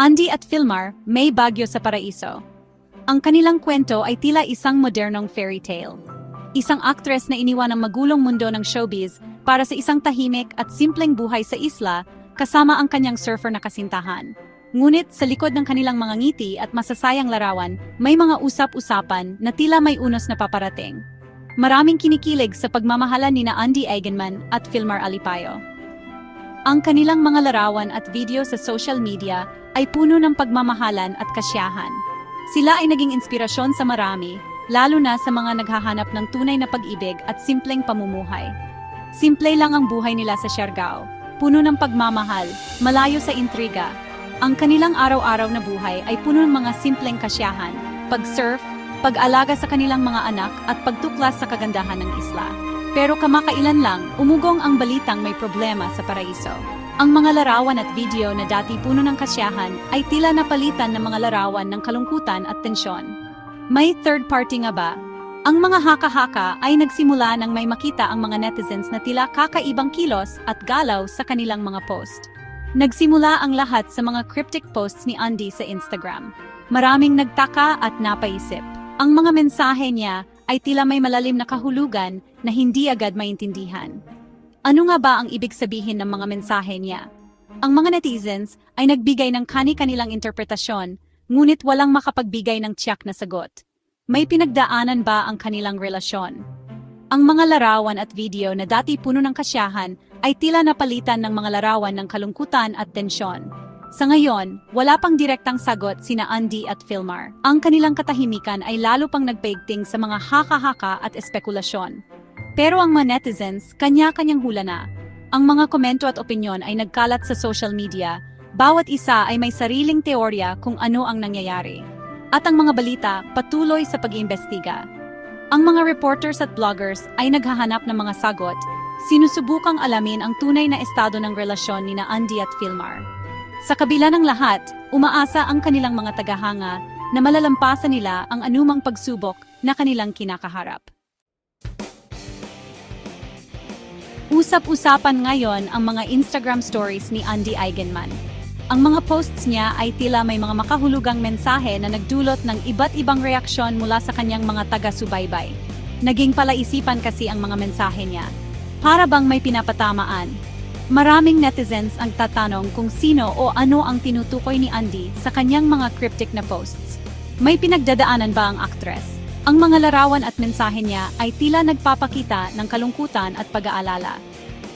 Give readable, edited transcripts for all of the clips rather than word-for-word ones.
Andy at Filmar, may bagyo sa paraiso. Ang kanilang kwento ay tila isang modernong fairy tale. Isang aktres na iniwan ang magulong mundo ng showbiz para sa isang tahimik at simpleng buhay sa isla kasama ang kanyang surfer na kasintahan. Ngunit sa likod ng kanilang mga ngiti at masasayang larawan, may mga usap-usapan na tila may unos na paparating. Maraming kinikilig sa pagmamahalan ni Andy Eigenman at Filmar Alipayo. Ang kanilang mga larawan at video sa social media ay puno ng pagmamahalan at kasiyahan. Sila ay naging inspirasyon sa marami, lalo na sa mga naghahanap ng tunay na pag-ibig at simpleng pamumuhay. Simple lang ang buhay nila sa Siargao, puno ng pagmamahal, malayo sa intriga. Ang kanilang araw-araw na buhay ay puno ng mga simpleng kasiyahan, pag-surf, pag-alaga sa kanilang mga anak at pagtuklas sa kagandahan ng isla. Pero kamakailan lang, umugong ang balitang may problema sa paraiso. Ang mga larawan at video na dati puno ng kasiyahan ay tila napalitan ng mga larawan ng kalungkutan at tensyon. May third party nga ba? Ang mga haka-haka ay nagsimula nang may makita ang mga netizens na tila kakaibang kilos at galaw sa kanilang mga post. Nagsimula ang lahat sa mga cryptic posts ni Andy sa Instagram. Maraming nagtaka at napaisip. Ang mga mensahe niya ay tila may malalim na kahulugan na hindi agad maintindihan. Ano nga ba ang ibig sabihin ng mga mensahe niya? Ang mga netizens ay nagbigay ng kani-kanilang interpretasyon, ngunit walang makapagbigay ng tiyak na sagot. May pinagdaanan ba ang kanilang relasyon? Ang mga larawan at video na dati puno ng kasiyahan ay tila napalitan ng mga larawan ng kalungkutan at tensyon. Sa ngayon, wala pang direktang sagot sina Andy at Filmar. Ang kanilang katahimikan ay lalo pang nagpaigting sa mga haka-haka at espekulasyon. Pero ang mga netizens, kanya-kanyang hula na. Ang mga komento at opinyon ay nagkalat sa social media. Bawat isa ay may sariling teorya kung ano ang nangyayari. At ang mga balita patuloy sa pag-iimbestiga. Ang mga reporters at bloggers ay naghahanap ng mga sagot. Sinusubukang alamin ang tunay na estado ng relasyon ni Andy at Filmar. Sa kabila ng lahat, umaasa ang kanilang mga tagahanga na malalampasan nila ang anumang pagsubok na kanilang kinakaharap. Usap-usapan ngayon ang mga Instagram stories ni Andy Eigenman. Ang mga posts niya ay tila may mga makahulugang mensahe na nagdulot ng iba't ibang reaksyon mula sa kanyang mga taga-subaybay. Naging palaisipan kasi ang mga mensahe niya. Para bang may pinapatamaan? Maraming netizens ang tatanong kung sino o ano ang tinutukoy ni Andy sa kanyang mga cryptic na posts. May pinagdadaanan ba ang aktres? Ang mga larawan at mensahe niya ay tila nagpapakita ng kalungkutan at pag-aalala.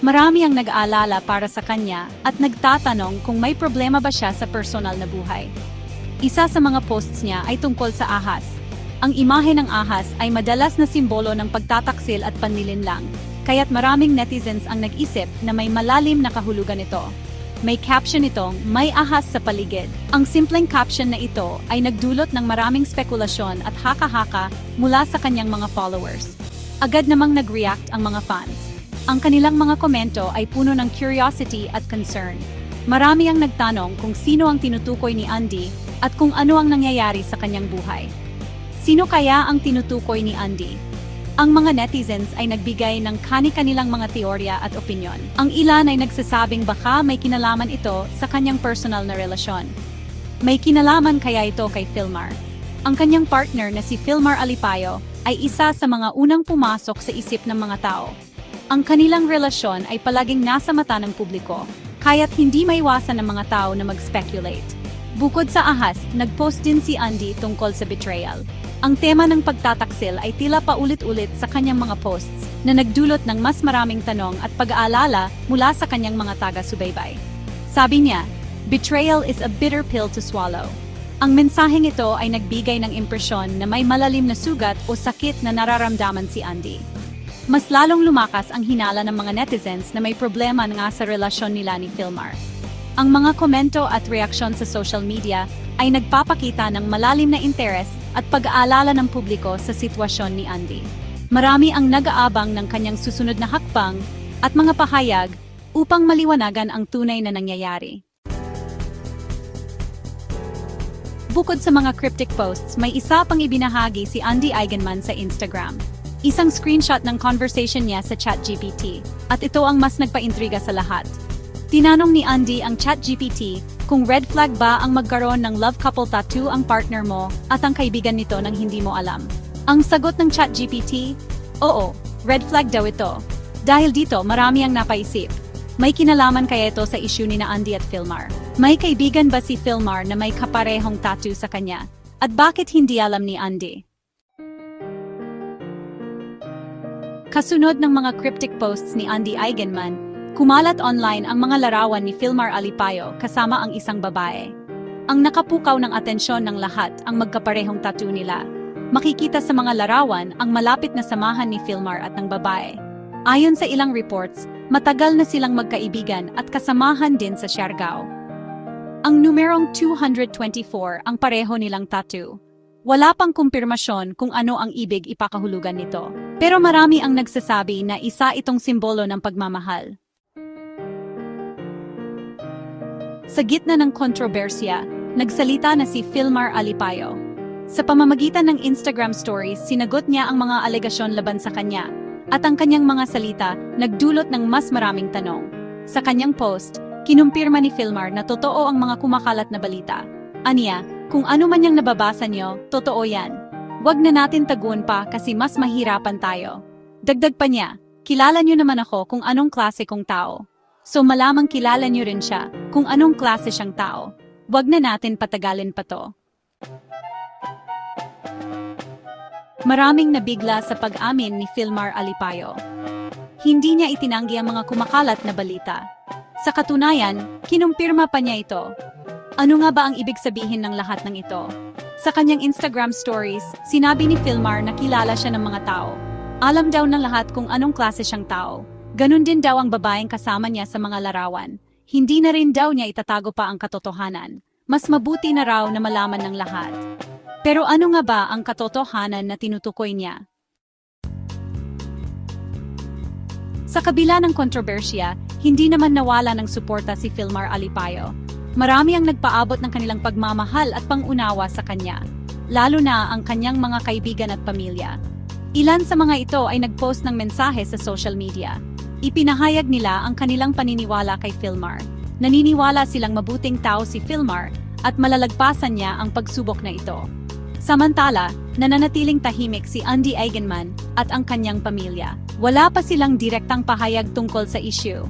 Marami ang nag-aalala para sa kanya at nagtatanong kung may problema ba siya sa personal na buhay. Isa sa mga posts niya ay tungkol sa ahas. Ang imahe ng ahas ay madalas na simbolo ng pagtataksil at panlilinlang, kaya't maraming netizens ang nag-isip na may malalim na kahulugan ito. May caption itong, "May ahas sa paligid." Ang simpleng caption na ito ay nagdulot ng maraming spekulasyon at haka-haka mula sa kanyang mga followers. Agad namang nag-react ang mga fans. Ang kanilang mga komento ay puno ng curiosity at concern. Marami ang nagtanong kung sino ang tinutukoy ni Andy at kung ano ang nangyayari sa kanyang buhay. Sino kaya ang tinutukoy ni Andy? Ang mga netizens ay nagbigay ng kani-kanilang mga teorya at opinyon. Ang ilan ay nagsasabing baka may kinalaman ito sa kanyang personal na relasyon. May kinalaman kaya ito kay Filmar? Ang kanyang partner na si Filmar Alipayo ay isa sa mga unang pumasok sa isip ng mga tao. Ang kanilang relasyon ay palaging nasa mata ng publiko, kaya't hindi maiwasan ng mga tao na mag-speculate. Bukod sa ahas, nag-post din si Andy tungkol sa betrayal. Ang tema ng pagtataksil ay tila paulit-ulit sa kanyang mga posts na nagdulot ng mas maraming tanong at pag-aalala mula sa kanyang mga taga-subaybay. Sabi niya, "Betrayal is a bitter pill to swallow." Ang mensaheng ito ay nagbigay ng impresyon na may malalim na sugat o sakit na nararamdaman si Andy. Mas lalong lumakas ang hinala ng mga netizens na may problema nga sa relasyon nila ni Filmar. Ang mga komento at reaksyon sa social media ay nagpapakita ng malalim na interes at pag-aalala ng publiko sa sitwasyon ni Andy. Marami ang nag-aabang ng kanyang susunod na hakbang at mga pahayag upang maliwanagan ang tunay na nangyayari. Bukod sa mga cryptic posts, may isa pang ibinahagi si Andy Eigenman sa Instagram. Isang screenshot ng conversation niya sa ChatGPT, at ito ang mas nagpaintriga sa lahat. Tinanong ni Andy ang ChatGPT Kung red flag ba ang magkaroon ng love couple tattoo ang partner mo at ang kaibigan nito nang hindi mo alam? Ang sagot ng ChatGPT? Oo, red flag daw ito. Dahil dito, marami ang napaisip. May kinalaman kaya ito sa issue ni na Andy at Philmar? May kaibigan ba si Philmar na may kaparehong tattoo sa kanya? At bakit hindi alam ni Andy? Kasunod ng mga cryptic posts ni Andy Eigenman, kumalat online ang mga larawan ni Philmar Alipayo kasama ang isang babae. Ang nakapukaw ng atensyon ng lahat ang magkaparehong tattoo nila. Makikita sa mga larawan ang malapit na samahan ni Philmar at ng babae. Ayon sa ilang reports, matagal na silang magkaibigan at kasamahan din sa Siargao. Ang numerong 224 ang pareho nilang tattoo. Wala pang kumpirmasyon kung ano ang ibig ipakahulugan nito. Pero marami ang nagsasabi na isa itong simbolo ng pagmamahal. Sa gitna ng kontrobersya, nagsalita na si Philmar Alipayo. Sa pamamagitan ng Instagram stories, sinagot niya ang mga alegasyon laban sa kanya. At ang kanyang mga salita nagdulot ng mas maraming tanong. Sa kanyang post, kinumpirma ni Philmar na totoo ang mga kumakalat na balita. Aniya, kung ano man yang nababasa niyo, totoo yan. Huwag na natin taguan pa kasi mas mahirapan tayo. Dagdag pa niya, kilala niyo naman ako kung anong klase kong tao. So malamang kilala niyo rin siya kung anong klase siyang tao. Huwag na natin patagalin pa to. Maraming nabigla sa pag-amin ni Philmar Alipayo. Hindi niya itinanggi ang mga kumakalat na balita. Sa katunayan, kinumpirma pa niya ito. Ano nga ba ang ibig sabihin ng lahat ng ito? Sa kanyang Instagram stories, sinabi ni Philmar na kilala siya ng mga tao. Alam daw ng lahat kung anong klase siyang tao. Ganun din daw ang babaeng kasama niya sa mga larawan. Hindi na rin daw niya itatago pa ang katotohanan. Mas mabuti na raw na malaman ng lahat. Pero ano nga ba ang katotohanan na tinutukoy niya? Sa kabila ng kontrobersya, hindi naman nawala ng suporta si Philmar Alipayo. Marami ang nagpaabot ng kanilang pagmamahal at pangunawa sa kanya, lalo na ang kanyang mga kaibigan at pamilya. Ilan sa mga ito ay nagpost ng mensahe sa social media. Ipinahayag nila ang kanilang paniniwala kay Philmar. Naniniwala silang mabuting tao si Philmar at malalagpasan niya ang pagsubok na ito. Samantala, nananatiling tahimik si Andy Eigenman at ang kanyang pamilya. Wala pa silang direktang pahayag tungkol sa issue.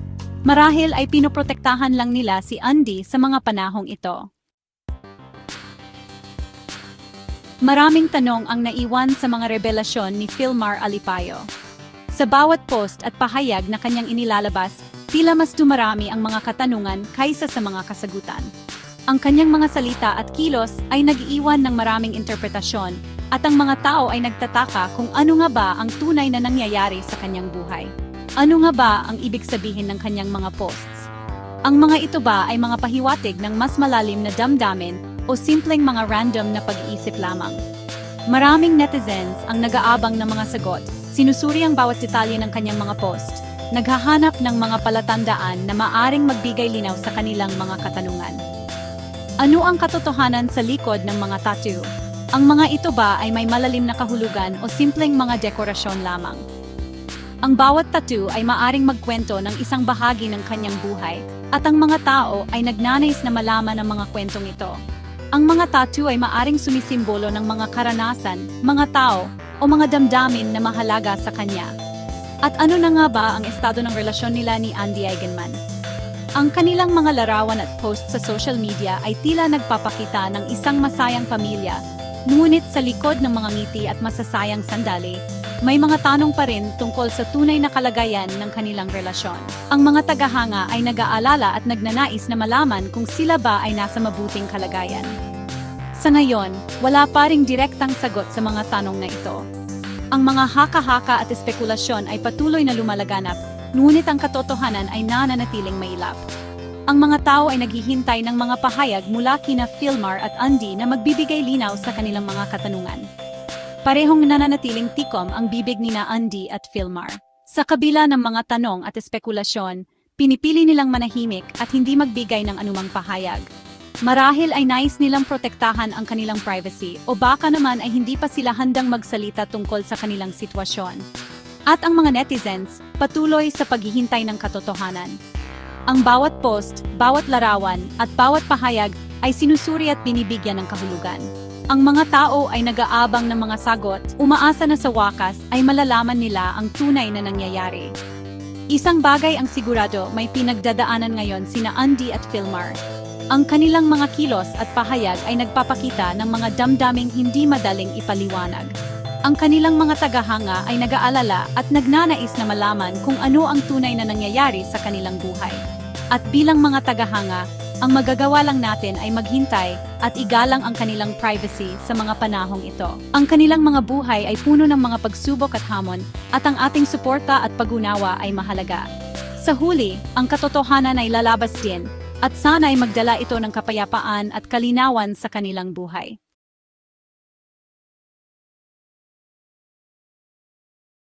Marahil ay pinoprotektahan lang nila si Andy sa mga panahong ito. Maraming tanong ang naiwan sa mga revelasyon ni Philmar Alipayo. Sa bawat post at pahayag na kanyang inilalabas, tila mas dumarami ang mga katanungan kaysa sa mga kasagutan. Ang kanyang mga salita at kilos ay nag-iwan ng maraming interpretasyon at ang mga tao ay nagtataka kung ano nga ba ang tunay na nangyayari sa kanyang buhay. Ano nga ba ang ibig sabihin ng kanyang mga posts? Ang mga ito ba ay mga pahiwatig ng mas malalim na damdamin o simpleng mga random na pag-iisip lamang? Maraming netizens ang nag-aabang ng mga sagot, sinusuri ang bawat detalye ng kanyang mga post, naghahanap ng mga palatandaan na maaring magbigay linaw sa kanilang mga katanungan. Ano ang katotohanan sa likod ng mga tattoo? Ang mga ito ba ay may malalim na kahulugan o simpleng mga dekorasyon lamang? Ang bawat tattoo ay maaring magkwento ng isang bahagi ng kanyang buhay, at ang mga tao ay nagnanais na malaman ang mga kwentong ito. Ang mga tattoo ay maaring sumisimbolo ng mga karanasan, mga tao, o mga damdamin na mahalaga sa kanya. At ano na nga ba ang estado ng relasyon nila ni Andy Eigenman? Ang kanilang mga larawan at posts sa social media ay tila nagpapakita ng isang masayang pamilya, ngunit sa likod ng mga ngiti at masasayang sandali, may mga tanong pa rin tungkol sa tunay na kalagayan ng kanilang relasyon. Ang mga tagahanga ay nag-aalala at nagnanais na malaman kung sila ba ay nasa mabuting kalagayan. Sa ngayon, wala pa ring direktang sagot sa mga tanong na ito. Ang mga haka-haka at espekulasyon ay patuloy na lumalaganap, ngunit ang katotohanan ay nananatiling mailap. Ang mga tao ay naghihintay ng mga pahayag mula kina Philmar at Andy na magbibigay linaw sa kanilang mga katanungan. Parehong nananatiling tikom ang bibig nina Andy at Philmar. Sa kabila ng mga tanong at espekulasyon, pinipili nilang manahimik at hindi magbigay ng anumang pahayag. Marahil ay nais nilang protektahan ang kanilang privacy o baka naman ay hindi pa sila handang magsalita tungkol sa kanilang sitwasyon. At ang mga netizens, patuloy sa paghihintay ng katotohanan. Ang bawat post, bawat larawan, at bawat pahayag ay sinusuri at binibigyan ng kahulugan. Ang mga tao ay nag-aabang ng mga sagot, umaasa na sa wakas ay malalaman nila ang tunay na nangyayari. Isang bagay ang sigurado, may pinagdadaanan ngayon sina Andy at Filmar. Ang kanilang mga kilos at pahayag ay nagpapakita ng mga damdaming hindi madaling ipaliwanag. Ang kanilang mga tagahanga ay nag-aalala at nagnanais na malaman kung ano ang tunay na nangyayari sa kanilang buhay. At bilang mga tagahanga, ang magagawa lang natin ay maghintay at igalang ang kanilang privacy sa mga panahong ito. Ang kanilang mga buhay ay puno ng mga pagsubok at hamon, at ang ating suporta at pag-unawa ay mahalaga. Sa huli, ang katotohanan ay lalabas din, at sana ay magdala ito ng kapayapaan at kalinawan sa kanilang buhay.